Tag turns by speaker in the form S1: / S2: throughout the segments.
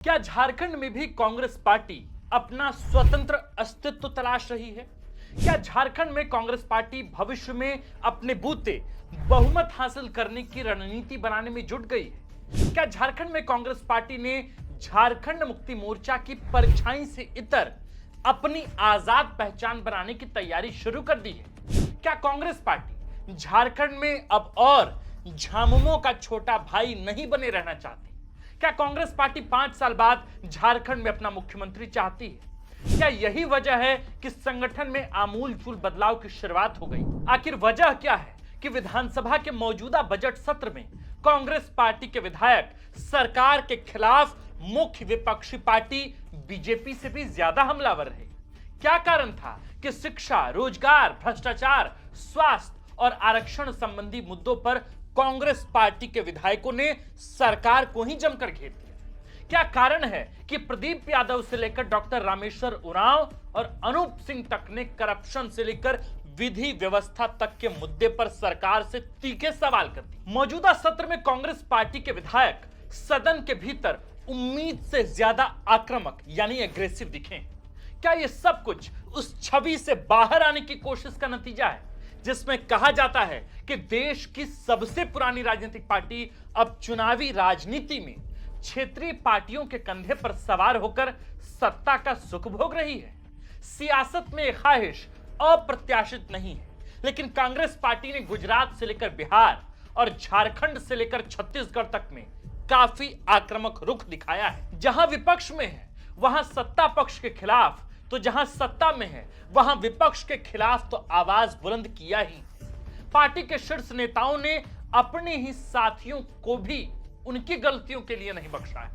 S1: क्या झारखंड में भी कांग्रेस पार्टी अपना स्वतंत्र अस्तित्व तलाश रही है? क्या झारखंड में कांग्रेस पार्टी भविष्य में अपने बूते बहुमत हासिल करने की रणनीति बनाने में जुट गई है? क्या झारखंड में कांग्रेस पार्टी ने झारखंड मुक्ति मोर्चा की परछाई से इतर अपनी आजाद पहचान बनाने की तैयारी शुरू कर दी है? क्या कांग्रेस पार्टी झारखंड में अब और झामुमो का छोटा भाई नहीं बने रहना चाहती? क्या कांग्रेस पार्टी 5 साल बाद झारखंड में अपना मुख्यमंत्री चाहती है? क्या यही वजह है कि संगठन में आमूलचूल बदलाव की शुरुआत हो गई? आखिर वजह क्या है कि विधानसभा के मौजूदा बजट सत्र में कांग्रेस पार्टी के विधायक सरकार के खिलाफ मुख्य विपक्षी पार्टी बीजेपी से भी ज्यादा हमलावर रहे? क्या कारण था कि शिक्षा, रोजगार, भ्रष्टाचार, स्वास्थ्य और आरक्षण संबंधी मुद्दों पर कांग्रेस पार्टी के विधायकों ने सरकार को ही जमकर घेर दिया? क्या कारण है कि प्रदीप यादव से लेकर डॉक्टर रामेश्वर उरांव और अनूप सिंह तक ने करप्शन से लेकर विधि व्यवस्था तक के मुद्दे पर सरकार से तीखे सवाल कर दिए? मौजूदा सत्र में कांग्रेस पार्टी के विधायक सदन के भीतर उम्मीद से ज्यादा आक्रामक यानी एग्रेसिव दिखे। क्या यह सब कुछ उस छवि से बाहर आने की कोशिश का नतीजा है जिसमें कहा जाता है कि देश की सबसे पुरानी राजनीतिक पार्टी अब चुनावी राजनीति में क्षेत्रीय पार्टियों के कंधे पर सवार होकर सत्ता का सुख भोग रही है? सियासत में यह ख्वाहिश अप्रत्याशित नहीं है, लेकिन कांग्रेस पार्टी ने गुजरात से लेकर बिहार और झारखंड से लेकर छत्तीसगढ़ तक में काफी आक्रामक रुख दिखाया है। जहां विपक्ष में है वहां सत्ता पक्ष के खिलाफ, तो जहां सत्ता में है वहां विपक्ष के खिलाफ तो आवाज बुलंद किया ही। पार्टी के शीर्ष नेताओं ने अपने ही साथियों को भी उनकी गलतियों के लिए नहीं बख्शा है।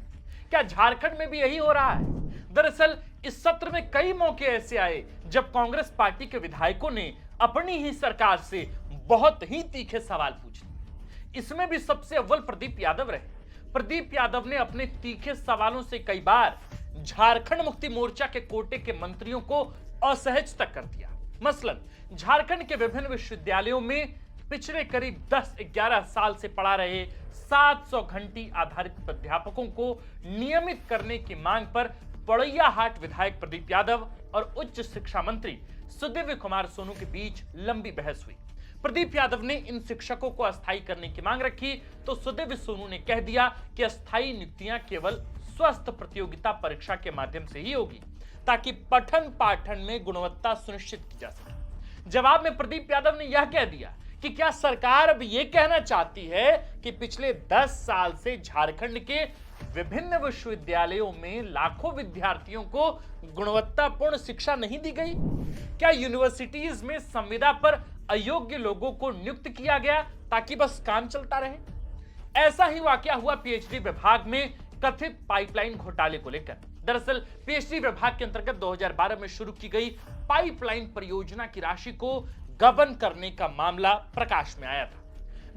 S1: क्या झारखंड में भी यही हो रहा है? दरअसल इस सत्र में कई मौके ऐसे आए जब कांग्रेस पार्टी के विधायकों ने अपनी ही सरकार से बहुत ही तीखे सवाल पूछे। इसमें भी सबसे अव्वल प्रदीप यादव रहे। प्रदीप यादव ने अपने तीखे सवालों से कई बार झारखंड मुक्ति मोर्चा के कोटे के मंत्रियों को असहज तक कर दिया। मसलन झारखंड के विभिन्न विश्वविद्यालयों में पिछले करीब 10-11 साल से पढ़ा रहे 700 घंटी आधारित अध्यापकों को नियमित करने की मांग पर पड़ैयाहाट विधायक प्रदीप यादव और उच्च शिक्षा मंत्री सुदिव्य कुमार सोनू के बीच लंबी बहस हुई। प्रदीप यादव ने इन शिक्षकों को अस्थायी करने की मांग रखी तो सुदिव्य सोनू ने कह दिया कि अस्थायी नियुक्तियां केवल स्वस्थ प्रतियोगिता परीक्षा के माध्यम से ही होगी ताकि पठन पाठन में गुणवत्ता सुनिश्चित की जा सके। जवाब में प्रदीप यादव ने यह कह दिया कि क्या सरकार अब यह कहना चाहती है कि पिछले 10 साल से झारखंड के विभिन्न विश्वविद्यालयों में लाखों विद्यार्थियों को गुणवत्तापूर्ण शिक्षा नहीं दी गई? क्या यूनिवर्सिटीज में संविदा पर अयोग्य लोगों को नियुक्त किया गया ताकि बस काम चलता रहे? ऐसा ही वाकया हुआ पीएचडी विभाग में कथित पाइपलाइन घोटाले को लेकर। दरअसल पीएचडी विभाग के अंतर्गत 2012 में शुरू की गई पाइपलाइन परियोजना की राशि को गबन करने का मामला प्रकाश में आया था।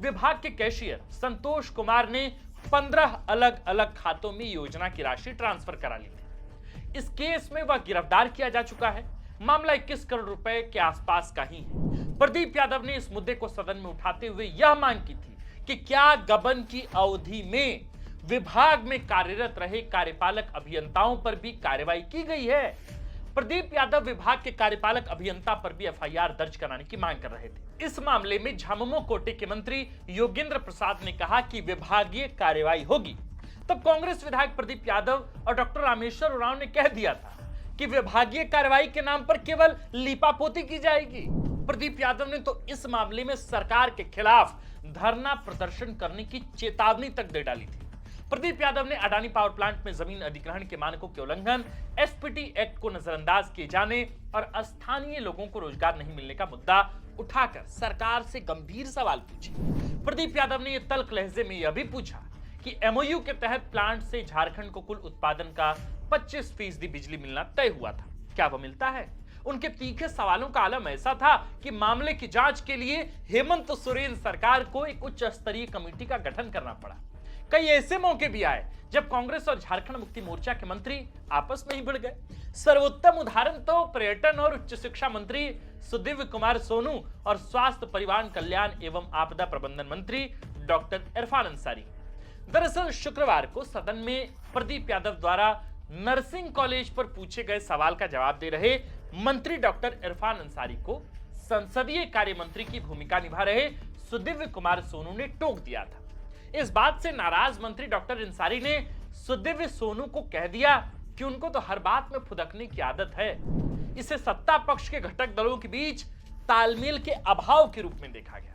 S1: विभाग के कैशियर संतोष कुमार ने 15 अलग अलग खातों में योजना की राशि ट्रांसफर करा ली थी। इस केस में वह गिरफ्तार किया जा चुका है। मामला 21 करोड़ रुपए के आसपास का ही है। प्रदीप यादव ने इस मुद्दे को सदन में उठाते हुए यह मांग की थी कि क्या गबन की अवधि में विभाग में कार्यरत रहे कार्यपालक अभियंताओं पर भी कार्रवाई की गई है? प्रदीप यादव विभाग के कार्यपालक अभियंता पर भी एफआईआर दर्ज कराने की मांग कर रहे थे। इस मामले में झामुमो कोटे के मंत्री योगेंद्र प्रसाद ने कहा कि विभागीय कार्रवाई होगी। तब कांग्रेस विधायक प्रदीप यादव और डॉक्टर रामेश्वर उरांव ने कह दिया था कि विभागीय कार्रवाई के नाम पर केवल लीपापोती की जाएगी। प्रदीप यादव ने तो इस मामले में सरकार के खिलाफ धरना प्रदर्शन करने की चेतावनी तक दे डाली थी। प्रदीप यादव ने अडानी पावर प्लांट में जमीन अधिग्रहण के मानकों के उल्लंघन, एसपीटी एक्ट को नजरअंदाज किए जाने और स्थानीय लोगों को रोजगार नहीं मिलने का मुद्दा उठाकर सरकार से गंभीर सवाल पूछे। प्रदीप यादव ने यह तल्ख लहजे में यह भी पूछा कि एमओयू के तहत प्लांट से झारखंड को कुल उत्पादन का 25% बिजली मिलना तय हुआ था। क्या वह मिलता है? उनके तीखे सवालों का आलम ऐसा था कि मामले की जांच के लिए हेमंत सोरेन सरकार को एक उच्च स्तरीय कमेटी का गठन करना पड़ा। कई ऐसे मौके भी आए जब कांग्रेस और झारखंड मुक्ति मोर्चा के मंत्री आपस में ही भिड़ गए। सर्वोत्तम उदाहरण तो पर्यटन और उच्च शिक्षा मंत्री सुदिव्य कुमार सोनू और स्वास्थ्य परिवार कल्याण एवं आपदा प्रबंधन मंत्री डॉक्टर इरफान अंसारी। दरअसल शुक्रवार को सदन में प्रदीप यादव द्वारा नर्सिंग कॉलेज पर पूछे गए सवाल का जवाब दे रहे मंत्री डॉक्टर इरफान अंसारी को संसदीय कार्य मंत्री की भूमिका निभा रहे सुदिव्य कुमार सोनू ने टोक दिया था। इस बात से नाराज मंत्री डॉक्टर अंसारी ने सुदिव्य सोनू को कह दिया कि उनको तो हर बात में फुदकने की आदत है। इसे सत्ता पक्ष के घटक दलों के बीच तालमेल के अभाव के रूप में देखा गया।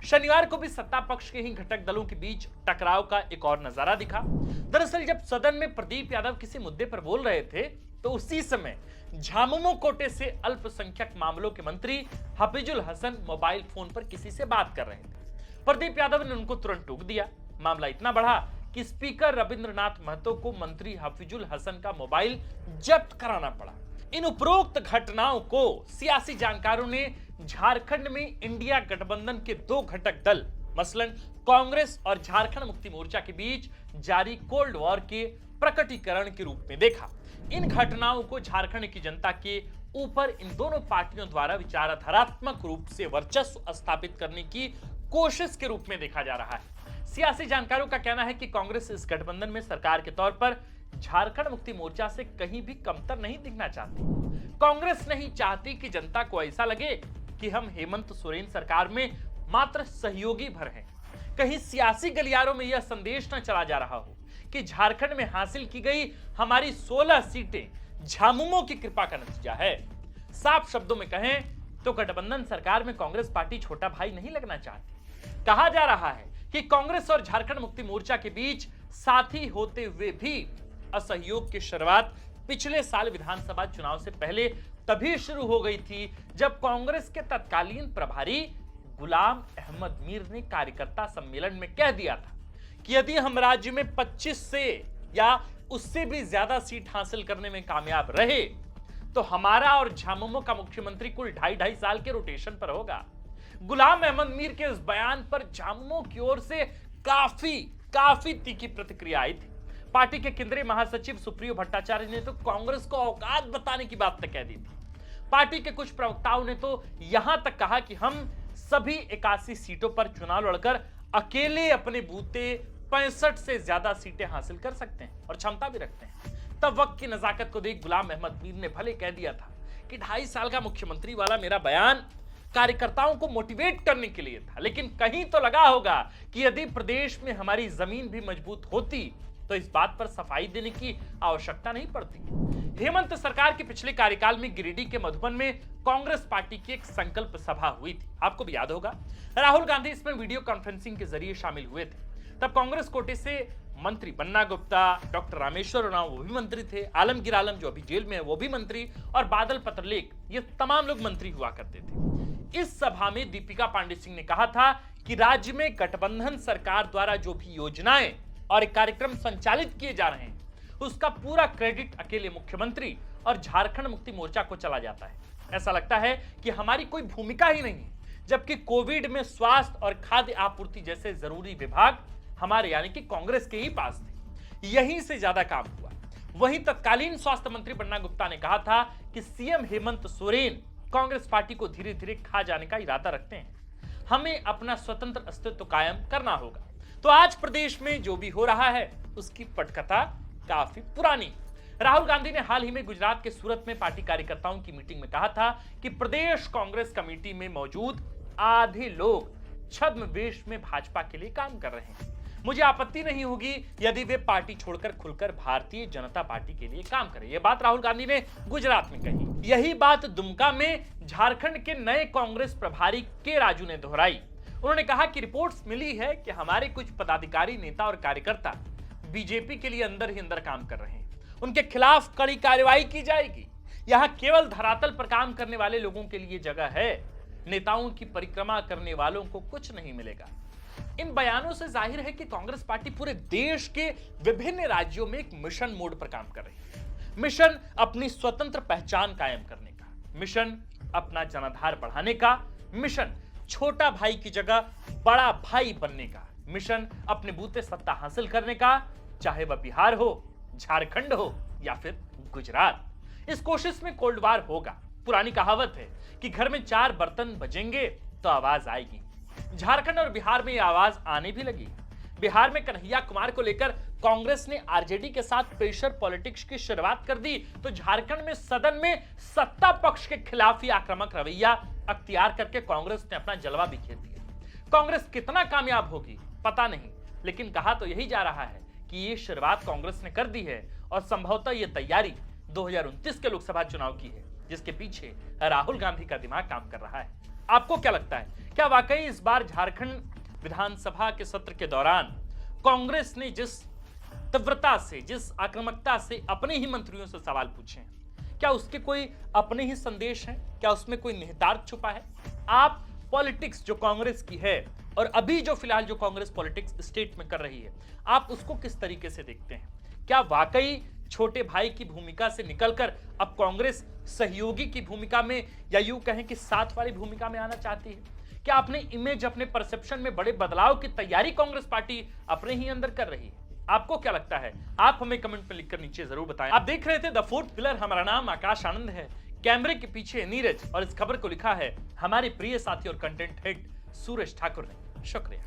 S1: शनिवार को भी सत्ता पक्ष के ही घटक दलों के बीच टकराव का एक और नजारा दिखा। दरअसल जब सदन में प्रदीप यादव किसी मुद्दे पर बोल रहे थे तो उसी समय झामुमो कोटे से अल्पसंख्यक मामलों के मंत्री हफीजुल हसन मोबाइल फोन पर किसी से बात कर रहे थे। प्रदीप यादव ने उनको तुरंत टोक दिया। मामला इतना बढ़ा कि स्पीकर रविंद्रनाथ महतो को मंत्री हफीजुल हसन का मोबाइल जब्त कराना पड़ा। इन उपरोक्त घटनाओं को सियासी जानकारों ने झारखंड में इंडिया गठबंधन के दो घटक दल मसलन कांग्रेस और झारखंड मुक्ति मोर्चा के बीच जारी कोल्ड वॉर के प्रकटीकरण के रूप में देखा। इन घटनाओं को झारखंड की जनता के ऊपर इन दोनों पार्टियों द्वारा विचारधारात्मक रूप से वर्चस्व स्थापित करने की कोशिश के रूप में देखा जा रहा है। सियासी जानकारों का कहना है कि कांग्रेस इस गठबंधन में सरकार के तौर पर झारखंड मुक्ति मोर्चा से कहीं भी कमतर नहीं दिखना चाहती। कांग्रेस नहीं चाहती कि जनता को ऐसा लगे कि हम हेमंत सोरेन सरकार में मात्र सहयोगी भर हैं। कहीं सियासी गलियारों में यह संदेश न चला जा रहा हो कि झारखंड में हासिल की गई हमारी 16 सीटें झामुमो की कृपा का नतीजा है। साफ शब्दों में कहें तो गठबंधन सरकार में कांग्रेस पार्टी छोटा भाई नहीं लगना चाहती। कहा जा रहा है कि कांग्रेस और झारखंड मुक्ति मोर्चा के बीच साथी होते हुए भी असहयोग की शुरुआत पिछले साल विधानसभा चुनाव से पहले तभी शुरू हो गई थी जब कांग्रेस के तत्कालीन प्रभारी गुलाम अहमद मीर ने कार्यकर्ता सम्मेलन में कह दिया था कि यदि हम राज्य में 25 से या उससे भी ज्यादा सीट हासिल करने में कामयाब रहे तो हमारा और झामुमो का मुख्यमंत्री कुल 2.5 साल के रोटेशन पर होगा। गुलाम अहमद मीर के इस बयान पर झामुमो की ओर से काफी तीखी प्रतिक्रिया आई थी। पार्टी के केंद्रीय महासचिव सुप्रियो भट्टाचार्य ने तो कांग्रेस को औकात बताने की बात तक कह दी थी। पार्टी के कुछ प्रवक्ताओं ने तो यहां तक कहा कि हम सभी 81 सीटों पर चुनाव लड़कर अकेले अपने बूते 65 से ज्यादा सीटें हासिल कर सकते हैं और क्षमता भी रखते हैं। तब वक्त की नजाकत को देख गुलाम अहमद मीर ने भले कह दिया था कि 2.5 साल का मुख्यमंत्री वाला मेरा बयान कार्यकर्ताओं को मोटिवेट करने के लिए था, लेकिन कहीं तो लगा होगा कि यदि प्रदेश में हमारी जमीन भी मजबूत होती तो इस बात पर सफाई देने की आवश्यकता नहीं पड़ती। हेमंत सरकार के पिछले कार्यकाल में गिरिडीह के मधुबन में कांग्रेस पार्टी की एक संकल्प सभा हुई थी। आपको भी याद होगा राहुल गांधी इसमें वीडियो कॉन्फ्रेंसिंग के जरिए शामिल हुए थे। तब कांग्रेस कोटे से मंत्री बन्ना गुप्ता, डॉक्टर रामेश्वर उरांव वो भी मंत्री थे, आलमगीर आलम जो अभी जेल में है वो भी मंत्री, और बादल पत्रलेख ये तमाम लोग मंत्री हुआ करते थे। इस सभा में दीपिका पांडे सिंह ने कहा था कि राज्य में गठबंधन सरकार द्वारा जो भी योजनाएं और कार्यक्रम संचालित किए जा रहे हैं उसका पूरा क्रेडिट अकेले मुख्यमंत्री और झारखंड मुक्ति मोर्चा को चला जाता है। ऐसा लगता है कि हमारी कोई भूमिका ही नहीं है, जबकि कोविड में स्वास्थ्य और खाद्य आपूर्ति जैसे जरूरी विभाग हमारे यानी कि कांग्रेस के ही पास थे, यहीं से ज्यादा काम हुआ। वहीं तत्कालीन स्वास्थ्य मंत्री बन्ना गुप्ता ने कहा था कि सीएम हेमंत सोरेन कांग्रेस पार्टी को धीरे धीरे खा जाने का इरादा रखते हैं, हमें अपना स्वतंत्र अस्तित्व कायम करना होगा। तो आज प्रदेश में जो भी हो रहा है उसकी पटकथा काफी पुरानी। राहुल गांधी ने हाल ही में गुजरात के सूरत में पार्टी कार्यकर्ताओं की मीटिंग में कहा था कि प्रदेश कांग्रेस कमेटी में मौजूद आधे लोग छद्मवेश में भाजपा के लिए काम कर रहे हैं। मुझे आपत्ति नहीं होगी यदि वे पार्टी छोड़कर खुलकर भारतीय जनता पार्टी के लिए काम करें। यह बात राहुल गांधी ने गुजरात में कही। यही बात दुमका में झारखंड के नए कांग्रेस प्रभारी के राजू ने दोहराई। उन्होंने कहा कि रिपोर्ट्स मिली है कि हमारे कुछ पदाधिकारी, नेता और कार्यकर्ता बीजेपी के लिए अंदर ही अंदर काम कर रहे हैं, उनके खिलाफ कड़ी कार्रवाई की जाएगी। यहां केवल धरातल पर काम करने वाले लोगों के लिए जगह है, नेताओं की परिक्रमा करने वालों को कुछ नहीं मिलेगा। इन बयानों से जाहिर है कि कांग्रेस पार्टी पूरे देश के विभिन्न राज्यों में एक मिशन मोड पर काम कर रही है। मिशन अपनी स्वतंत्र पहचान कायम करने का, मिशन अपना जनाधार बढ़ाने का, मिशन छोटा भाई की जगह बड़ा भाई बनने का, मिशन अपने बूते सत्ता हासिल करने का, चाहे वह बिहार हो, झारखंड हो या फिर गुजरात। इस कोशिश में कोल्ड वार होगा। पुरानी कहावत है कि घर में 4 बर्तन बजेंगे तो आवाज आएगी। झारखंड और बिहार में यह आवाज आने भी लगी। बिहार में कन्हैया कुमार को लेकर कांग्रेस ने आरजेडी के साथ प्रेशर पॉलिटिक्स की शुरुआत कर दी, तो झारखंड में सदन में सत्ता पक्ष के खिलाफ ही आक्रामक रवैया अख्तियार करके कांग्रेस ने अपना जलवा बिखेर दिया। कांग्रेस कितना कामयाब होगी पता नहीं, लेकिन कहा तो यही जा रहा है कि ये शुरुआत कांग्रेस ने कर दी है और संभवतः ये तैयारी 2029 के लोकसभा चुनाव की है, जिसके पीछे राहुल गांधी का दिमाग काम कर रहा है। आपको क्या लगता है, क्या वाकई इस बार झारखंड विधानसभा के सत्र के दौरान कांग्रेस ने जिस तीव्रता से, जिस आक्रामकता से अपने ही मंत्रियों से सवाल पूछे हैं, क्या उसके कोई अपने ही संदेश हैं? क्या उसमें कोई निहितार्थ छुपा है? आप पॉलिटिक्स जो कांग्रेस की है और अभी जो फिलहाल जो कांग्रेस पॉलिटिक्स स्टेट में कर रही है, आप उसको किस तरीके से देखते हैं? क्या वाकई छोटे भाई की भूमिका से निकलकर अब कांग्रेस सहयोगी की भूमिका में, या यूं कहें कि साथ वाली भूमिका में आना चाहती है? क्या अपने इमेज, अपने परसेप्शन में बड़े बदलाव की तैयारी कांग्रेस पार्टी अपने ही अंदर कर रही है? आपको क्या लगता है? आप हमें कमेंट में लिखकर नीचे जरूर बताएं। आप देख रहे थे द फोर्थ पिलर। हमारा नाम आकाश आनंद है, कैमरे के पीछे नीरज, और इस खबर को लिखा है हमारे प्रिय साथी और कंटेंट हेड सूरज ठाकुर ने। शुक्रिया।